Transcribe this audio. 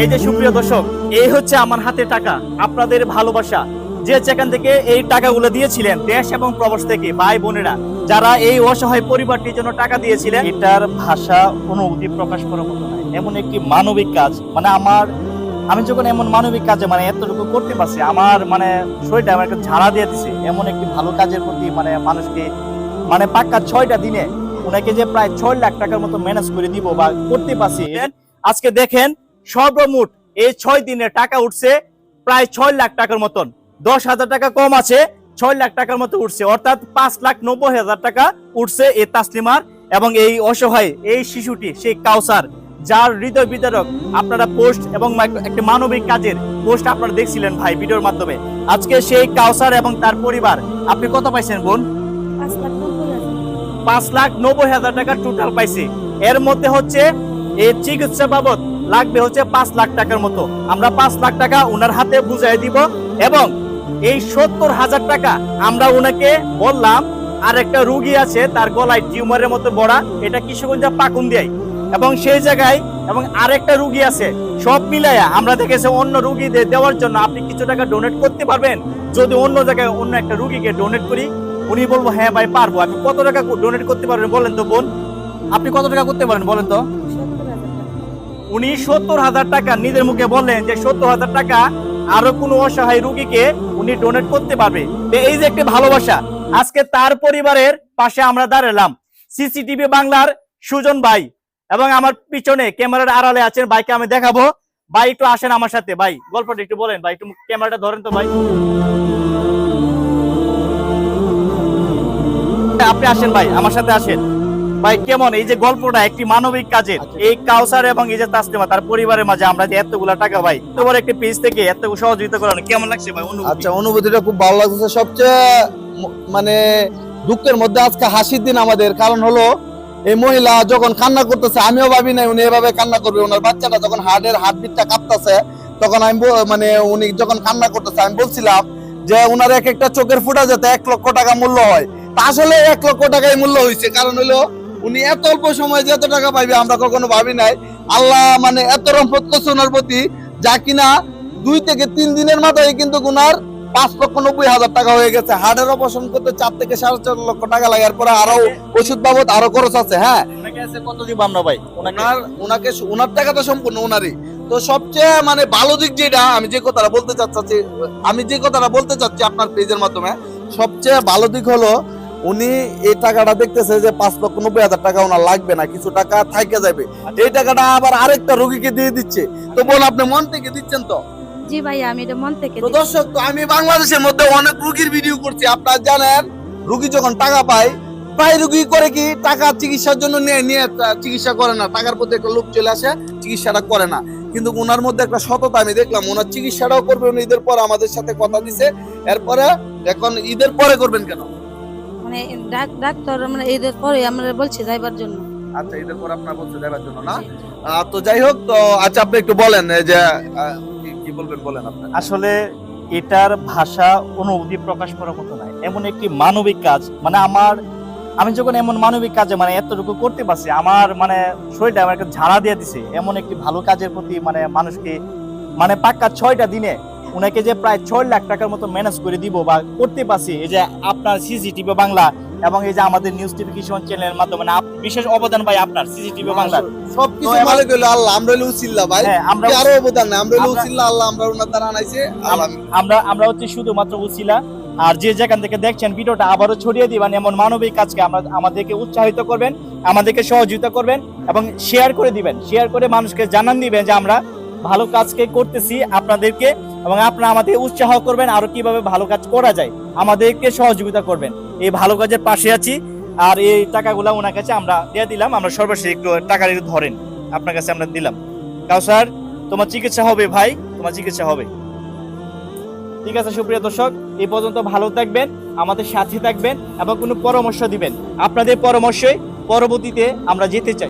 এই যে সুপ্রিয় দর্শক, এই হচ্ছে আমার হাতে টাকা, আপনাদের ভালোবাসা। যে যেখান থেকে এই টাকাগুলো দিয়েছিলেন, দেশ এবং প্রবাস থেকে ভাই বোনেরা যারা এই অসহায় পরিবারটির জন্য টাকা দিয়েছিলেন, এটার ভাষা অনুভূতি প্রকাশ করার মতো নয়। এমন একটি মানবিক কাজ, মানে আমি যখন এমন মানবিক কাজে মানে এতটুকু করতে পারছি, আমার মানে শরীরটা আমার একটা ঝাড়া দিয়ে দিছে। এমন একটি ভালো কাজের প্রতি মানে মানুষকে মানে পাক্কা 6টা দিনে ওনাকে যে প্রায় 6 লাখ টাকার মতো ম্যানেজ করে দিব বা করতে পারছি। আজকে দেখেন সর্বমোট এই 6 দিনে টাকা উঠছে প্রায় 6 লাখ টাকার মতন। 10,000 টাকা কম আছে, 6 লাখ টাকার মতো উঠছে, অর্থাৎ 5,90,000 টাকা উঠছে এই তাসলিমার। এবং এই অসহায় এই শিশুটি সেই কাউসার, যার হৃদয় বিদারক আপনারা পোস্ট এবং একটা মানবিক কাজের পোস্ট আপনারা দেখছিলেন ভাই ভিডিওর মাধ্যমে। আজকে সেই কাউসার এবং তার পরিবার, আপনি কত পাইছেন বোন? 5,90,000 টাকা টোটাল পাইছে। এর মধ্যে হচ্ছে এই চিকিৎসা বাবদ লাগবে হচ্ছে 5 লাখ টাকার মতো। আমরা 5 লাখ টাকা ওনার হাতে বুঝাই দিব এবং এই 70,000 টাকা আমরা ওনাকে বললাম, আর একটা রুগী আছে তার গলায় টিউমারের মতো বড়া, এটা কিশোরগঞ্জ পাকুন্দিয়ায়, এবং সেই জায়গায় এবং আরেকটা রুগী আছে। সব মিলাইয়া আমরা দেখেছি অন্য রুগীদের দেওয়ার জন্য আপনি কিছু টাকা ডোনেট করতে পারবেন। যদি অন্য জায়গায় অন্য একটা রুগীকে ডোনেট করি, উনি বলবো হ্যাঁ ভাই পারবো। আপনি কত টাকা ডোনেট করতে পারবেন বলেন তো বোন? আপনি কত টাকা করতে পারেন বলেন তো? উনি 70,000 টাকা নিজের মুখে বললেন যে 70,000 টাকা আরো কোনো অসহায় রুগীকে উনি ডোনেট করতে পারবে। এই যে একটি ভালোবাসা, আজকে তার পরিবারের পাশে আমরা দাঁড়ালাম। সিসিটিভি বাংলার সুজন ভাই এবং আমার পিছনে ক্যামেরার আড়ালে আছেন ভাইকে আমি দেখাবো। ভাই একটু আসেন আমার সাথে, ভাই গল্পটা একটু বলেন। ভাই একটু ক্যামেরাটা ধরেন তো ভাই, আপনি আসেন ভাই আমার সাথে আসেন। ভাই কেমন এই যে গল্পটা একটি মানবিক কাজের, এই কাউসার এবং এই যে তাসলিমা তার পরিবারের মাঝে আমরা যে এতগুলা টাকা ভাই তোমার একটি পেজ থেকে এত সহযোগিতা করানো কেমন লাগছে ভাই? আচ্ছা, অনুভূতিটা খুব ভালো লাগছে। সবচেয়ে মানে দুঃখের মধ্যে আজকে হাসির দিন আমাদের, কারণ হলো এই মহিলা যখন কান্না করতেছে, আমিও ভাবি নাই উনি এভাবে কান্না করবে। ওনার বাচ্চাটা যখন হার্টবিটটা কাঁপতেছে, তখন আমি মানে উনি যখন কান্না করতেছে আমি বলছিলাম যে উনার এক একটা চোখের ফুটা যেতে 1 লক্ষ টাকা মূল্য হয়। তা আসলে 1 লক্ষ টাকাই মূল্য হয়েছে, কারণ হলো উনি এত অল্প সময়ে যে এত টাকা পাইবে আমরা কখনো ভাবি নাই। আল্লাহ মানে এত রহমত করছে ওনার প্রতি, যা কিনা 2 থেকে 3 দিনের মাথায় কিন্তু ওনার 5,90,000 টাকা হয়ে গেছে। হার্টের অপারেশন করতে 4 থেকে 4.5 লক্ষ টাকা লাগে, এরপরে আরো ওষুধ বাবদ আরো খরচ আছে। হ্যাঁ, কত দিব আমরা ভাই? ওনার টাকা তো সম্পূর্ণ ওনারই। তো সবচেয়ে মানে ভালো দিক যেটা আমি যে কথাটা বলতে চাচ্ছি আপনার পেজের মাধ্যমে, সবচেয়ে ভালো দিক হলো উনি এই টাকাটা দেখতেছে যে 5,90,000 টাকা ওনার লাগবে না, কিছু টাকা থাইকে যাবে। এই টাকাটা আবার আরেকটা রোগীকে দিয়ে দিচ্ছে। তো বল, আপনি মন থেকে দিচ্ছেন তো? জি ভাই, আমি এটা মন থেকে তো দর্শক, তো আমি বাংলাদেশের মধ্যে অনেক রোগীর ভিডিও করছি, আপনারা জানেন রোগী যখন টাকা পায়, প্রায় রোগী করে কি টাকা চিকিৎসার জন্য নিয়ে চিকিৎসা করে না, টাকার প্রতি একটা লোভ চলে আসে, চিকিৎসাটা করে না। কিন্তু ওনার মধ্যে একটা সততা আমি দেখলাম, ওনার চিকিৎসাটাও করবে উনি ঈদের পর, আমাদের সাথে কথা দিছে। এরপরে এখন ঈদের পরে করবেন কেন? মানে ডাক্তার মানে ঈদের পরে আমরা বলছি যাইবার জন্য। আচ্ছা, ঈদের পর আপনারা বলছে যাবার জন্য না? তো যাই হোক, তো আচ্ছা আপনি একটু বলেন যে কি বলবেন, বলেন আপনি। আসলে এটার ভাষা অনুভূতি প্রকাশ করার মতো নয়। এমন একটি মানবিক কাজ, মানে আমি যখন এমন মানবিক কাজে মানে এতটুকু করতে পারছি, আমার মানে শরীরটা আমার একটা ঝাড়া দিয়ে দিছে। এমন একটি ভালো কাজের প্রতি মানে মানুষকে মানে পাক্কা 6টা দিনে উনাকে যে প্রায় 6 লাখ টাকার মতো ম্যানেজ করে দিব বা করতে পারছি, এই যে আপনার সিসিটিভি বাংলা এবং এই যে আমাদের নিউজ টিভি কিশোর চ্যানেলের মাধ্যমে বিশেষ অবদান ভাই আপনার সিসিটিভি বাংলার। সবকিছু মালিক হলো আল্লাহ, আমরা হলো উসিলা ভাই। আমরা আরো অবদান না, আমরা হলো উসিলা, আল্লাহ আমরা ওনার দ্বারা আনাইছে। আমরা হচ্ছে শুধুমাত্র উসিলা। আর যে যেখান থেকে দেখছেন ভিডিওটা আবারও ছড়িয়ে দিবেন, এমন মানবিক কাজকে আমাদেরকে উৎসাহিত করবেন, আমাদেরকে সহযোগিতা করবেন এবং শেয়ার করে দিবেন। শেয়ার করে মানুষকে জানান দিবেন যে আমরা ভালো কাজকে করতেছি আপনাদেরকে, এবং আপনারা আমাদের উৎসাহ করবেন আরো কিভাবে ভালো কাজ করা যায়, আমাদেরকে সহযোগিতা করবেন। এই ভালো কাজের পাশে আছি। আর এই টাকাগুলো ওনার কাছে আমরা দিয়ে দিলাম। আমরা সর্বশেষ একটু টাকা ধরেন, আপনার কাছে আমরা দিলাম। কাউসার, তোমার চিকিৎসা হবে ভাই, তোমার চিকিৎসা হবে। ঠিক আছে সুপ্রিয় দর্শক, এই পর্যন্ত ভালো থাকবেন, আমাদের সাথে থাকবেন এবং কোনো পরামর্শ দিবেন। আপনাদের পরামর্শই পরবর্তীতে আমরা যেতে চাই।